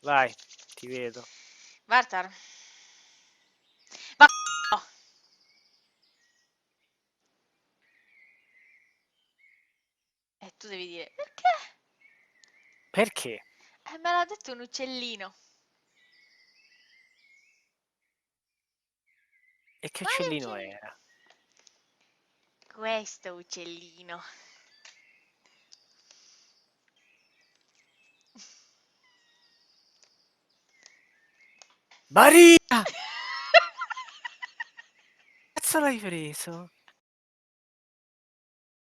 Vai, ti vedo. Vartar. Ma no. E tu devi dire perché? Perché? Me l'ha detto un uccellino. E che Quale uccellino uccellino? era? Questo uccellino. Maria! Cazzo l'hai preso?